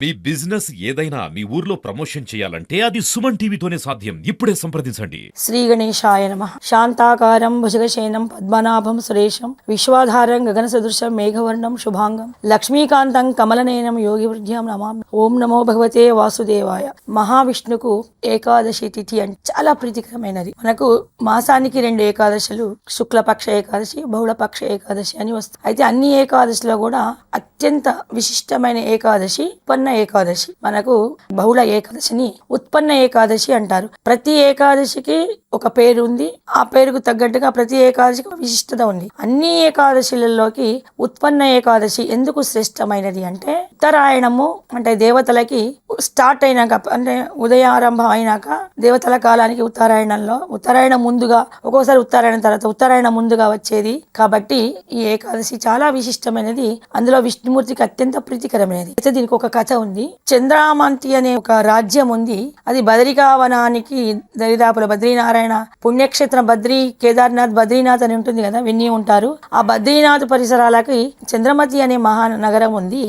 మీ business ఏదైనా మీ ఊర్లో promotion చేయాలంటే అది సుమన్ టీవీతోనే సాధ్యం. ఇప్పుడే సంప్రదించండి. శ్రీ గణేశాయ నమః. శాంతాకారం భుజగశయనం పద్మనాభం సురేశం విశ్వాధారం గగన సదృశం మేఘవర్ణం శుభాంగం లక్ష్మీకాంతం కమలనయనం యోగి వృద్ధ్యాం నమామి. ఓం నమో భగవతే వాసుదేవాయ. మహావిష్ణుకు ఏకాదశి తిథి అంటే చాలా ప్రీతికరమైనది. మనకు మాసానికి 2 ఏకాదశులు, శుక్లపక్ష ఏకాదశి, బహుళపక్ష ఏకాదశి అని వస్తాయి. అయితే అన్ని ఏకాదశిలో కూడా అత్యంత విశిష్టమైన ఏకాదశి ఉత్పన్న ఏకాదశి. మనకు బహుళ ఏకాదశిని ఉత్పన్న ఏకాదశి అంటారు. ప్రతి ఏకాదశికి ఒక పేరు ఉంది. ఆ పేరుకు తగ్గట్టుగా ప్రతి ఏకాదశికి విశిష్టత ఉంది. అన్ని ఏకాదశిలలోకి ఉత్పన్న ఏకాదశి ఎందుకు శ్రేష్టమైనది అంటే, ఉత్తరాయణము అంటే దేవతలకి స్టార్ట్ అయినాక, అంటే ఉదయారంభం అయినాక దేవతల కాలానికి ఉత్తరాయణం ముందుగా, ఒక్కోసారి ఉత్తరాయణం తర్వాత ఉత్తరాయణం ముందుగా వచ్చేది కాబట్టి ఈ ఏకాదశి చాలా విశిష్టమైనది. అందులో విష్ణుమూర్తికి అత్యంత ప్రీతికరమైనది. అయితే దీనికి ఒక కథ ఉంది. చంద్రామంతి అనే ఒక రాజ్యం ఉంది. అది బదరికావనానికి దరిదాపుల బద్రీనారాయణ పుణ్యక్షేత్రం, బద్రీనాథ్ అని ఉంటుంది కదా, విని ఉంటారు. ఆ బద్రీనాథ్ పరిసరాలకి చంద్రమతి అనే మహానగరం ఉంది.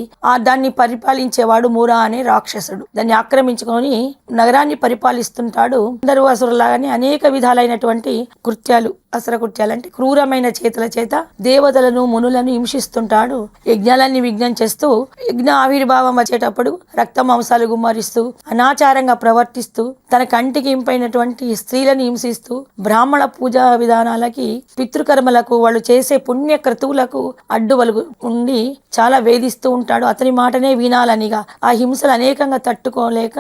దాన్ని పరిపాలించేవాడు మూరా అనే రాక్షసుడు. దాన్ని ఆక్రమించుకొని నగరాన్ని పరిపాలిస్తుంటాడు. అందరూ అసురులాగానే అనేక విధాలైనటువంటి కృత్యాలు, అసుర కృత్యాలు అంటే క్రూరమైన చేతుల చేత దేవతలను మునులను హింసిస్తుంటాడు. యజ్ఞాలన్నీ విఘ్నం చేస్తూ, యజ్ఞ ఆవిర్భావం వచ్చేటప్పుడు రక్త మాంసాలు గుమ్మరిస్తూ, అనాచారంగా ప్రవర్తిస్తూ, తన కంటికి ఇంపైనటువంటి స్త్రీలను హింసిస్తూ, బ్రాహ్మణ పూజా విధానాలకి, పితృకర్మలకు, వాళ్ళు చేసే పుణ్య క్రతువులకు అడ్డువలుగు ఉండి చాలా వేధిస్తూ ఉంటాడు. అతని మాటనే వినాలనిగా ఆ హింసలు అనేకంగా తట్టుకోలేక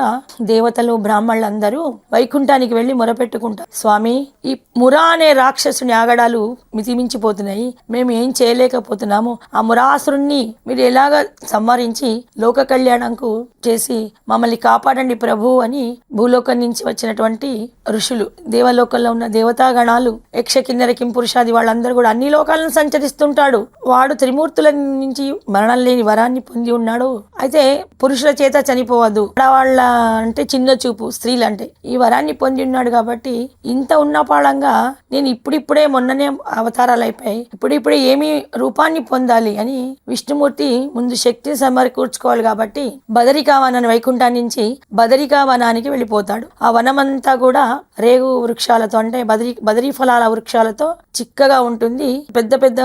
దేవతలు, బ్రాహ్మణులందరూ వైకుంఠానికి వెళ్లి మొరపెట్టుకుంటారు. స్వామి, ఈ మురా అనే రాక్షసుని ఆగడాలు మితిమించిపోతున్నాయి, మేము ఏం చేయలేకపోతున్నాము. ఆ మురాసురుణ్ణి మీరు ఎలాగ సంహరించి లోక కళ్యాణంకు చేసి మమ్మల్ని కాపాడండి ప్రభు అని భూలోకం నుంచి వచ్చినటువంటి ఋషులు, దేవలోకంలో ఉన్న దేవతాగణాలు, యక్ష కిన్నెర కింపురుషాది వాళ్ళందరూ కూడా అన్ని లోకాలను సంచరిస్తుంటాడు. వాడు త్రిమూర్తుల నుంచి మరణం లేని వరాన్ని పొంది ఉన్నాడు. అయితే పురుషుల చేత చనిపోవద్దు, ఆడవాళ్ళ అంటే చిన్న చూపు, స్త్రీలంటే ఈ వరాన్ని పొంది ఉన్నాడు. కాబట్టి ఇంత ఉన్నపాళంగా నేను ఇప్పుడిప్పుడే మొన్ననే అవతారాలు అయిపోయాయి, ఇప్పుడిప్పుడే ఏమి రూపాన్ని పొందాలి అని విష్ణుమూర్తి ముందు శక్తిని సమకూర్చుకోవాలి. కాబట్టి బదరికావనాన్ని, వైకుంఠం నుంచి బదరికావనానికి వెళ్ళిపోతాడు. ఆ వనమంతా కూడా రేగు వృక్షాలతో, అంటే బదరీ ఫలాల వృక్షాలతో చిక్కగా ఉంటుంది. పెద్ద పెద్ద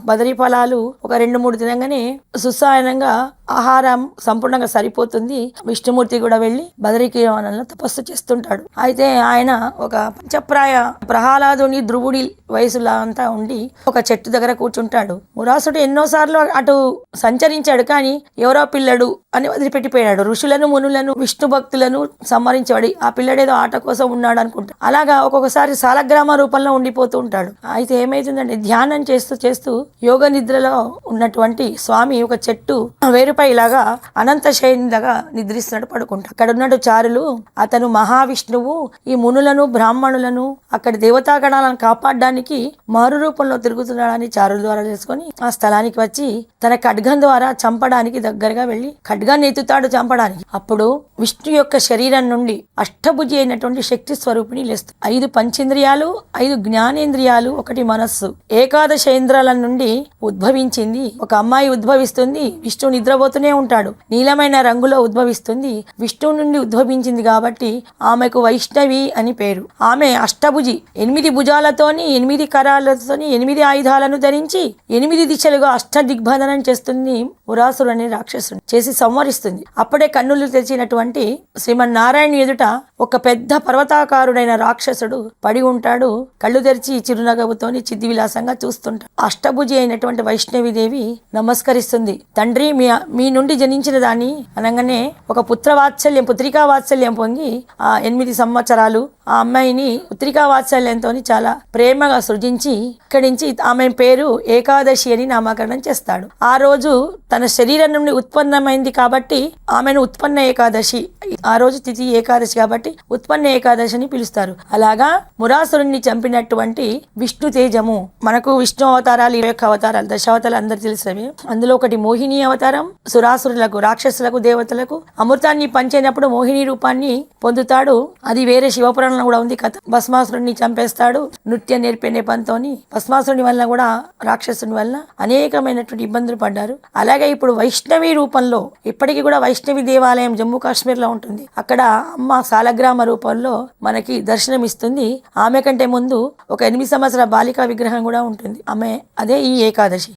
బదరీ ఫలాలు ఒక 2-3 తినగానే సుసాయనంగా ఆహారం సంపూర్ణంగా సరిపోతుంది. విష్ణుమూర్తి కూడా వెళ్ళి బదరికావనంలో తపస్సు చేస్తుంటాడు. అయితే ఆయన ఒక పంచప్రాయ ప్రహ్లాదుని, ధ్రువుడి వయసులా అంతా ఉండి ఒక చెట్టు దగ్గర కూర్చుంటాడు. మురాసుడు ఎన్నోసార్లు అటు సంచరించాడు, కానీ ఎవరో పిల్లడు అని వదిలిపెట్టిపోయాడు. ఋషులను, మునులను, విష్ణు భక్తులను సంహరించేవాడు. ఆ పిల్లడేదో ఆట కోసం ఉన్నాడు అనుకుంటా. అలాగా ఒక్కొక్కసారి సాలగ్రామ రూపంలో ఉండిపోతూ ఉంటాడు. అయితే ఏమైతుందంటే, ధ్యానం చేస్తూ చేస్తూ యోగ నిద్రలో ఉన్నటువంటి స్వామి ఒక చెట్టు వేరుపై ఇలాగా అనంత శయనిలాగా నిద్రిస్తున్నాడు, పడుకుంటా. అక్కడ ఉన్నట్టు చారులు, అతను మహావిష్ణువు ఈ మునులను, బ్రాహ్మణులను, అక్కడ దేవతాగణాలను కాపాడడానికి మారు రూపంలో తిరుగుతున్నాడని చారుల ద్వారా తెలుసుకొని ఆ స్థలానికి వచ్చి తన ఖడ్గం ద్వారా చంపడానికి దగ్గరగా వెళ్ళి ఖడ్గాన్ని ఎత్తుతాడు చంపడానికి. అప్పుడు విష్ణు యొక్క శరీరం నుండి అష్టభుజి అయినటువంటి శక్తి స్వరూపిణి లేస్తుంది. 5 పంచేంద్రియాలు, 5 జ్ఞానేంద్రియాలు, 1 మనస్సు, ఏకాదశ ఇంద్రాల నుండి ఉద్భవించింది. ఒక అమ్మాయి ఉద్భవిస్తుంది, విష్ణు నిద్రపోతూనే ఉంటాడు. నీలమైన రంగులో ఉద్భవిస్తుంది, విష్ణువు నుండి ఉద్భవించింది కాబట్టి ఆమెకు వైష్ణవి అని పేరు. ఆమె అష్టభుజి, 8 భుజాలతోని, 8 కరాలతోని, 8 ఆయుధాలను ధరించి 8 దిశలుగా అష్ట దిగ్బంధనం చేస్తుంది. మురాసురు అనే రాక్షసుని చేసి సంవరిస్తుంది. అప్పుడే కన్నులు తెచ్చినటువంటి శ్రీమన్నారాయణ ఎదుట ఒక పెద్ద పర్వతాకారుడైన రాక్షసుడు పడి ఉంటాడు. కళ్ళు తెరిచి చిరునగవుతోని చిద్ది విలాసంగా చూస్తుంటాడు. అష్టభుజి అయినటువంటి వైష్ణవిదేవి నమస్కరిస్తుంది. తండ్రి, మీ నుండి జనించిన దాన్ని అనగానే ఒక పుత్రికా వాత్సల్యం పొంగి ఆ 8 సంవత్సరాలు ఆ అమ్మాయిని పుత్రికా వాత్సల్యంతో చాలా ప్రేమగా సృజించి ఇక్కడి నుంచి ఆమె పేరు ఏకాదశి అని నామకరణం చేస్తాడు. ఆ రోజు తన శరీరం నుండి ఉత్పన్నమైంది కాబట్టి ఆమెను ఉత్పన్న ఏకాదశి, ఆ రోజు తిథి ఏకాదశి కాబట్టి ఉత్పన్న ఏకాదశి అని పిలుస్తారు. అలాగా మురాసురుణ్ణి చంపినటువంటి విష్ణు తేజము. మనకు విష్ణు అవతారాలు 21 అవతారాలు, దశావతారాలు అందరు తెలిసినవి. అందులో ఒకటి మోహిని అవతారం. సురాసురులకు, రాక్షసులకు, దేవతలకు అమృతాన్ని పంచేటప్పుడు మోహిని రూపాన్ని పొందుతాడు. అది వేరే శివపురాణంలో కూడా ఉంది కథ. భస్మాసురుణ్ణి చంపేస్తాడు నృత్యం నేర్పే నెపంతోని. భస్మాసురుని వల్ల కూడా, రాక్షసుని వల్ల అనేకమైనటువంటి ఇబ్బందులు పడ్డారు. అలాగే అట్లాగే ఇప్పుడు వైష్ణవి రూపంలో ఇప్పటికీ కూడా వైష్ణవి దేవాలయం జమ్మూ కాశ్మీర్లో ఉంటుంది. అక్కడ అమ్మ సాలగ్రామ రూపంలో మనకి దర్శనమిస్తుంది. ఆమె కంటే ముందు ఒక 8 సంవత్సరాల బాలికా విగ్రహం కూడా ఉంటుంది. ఆమె అదే ఈ ఏకాదశి.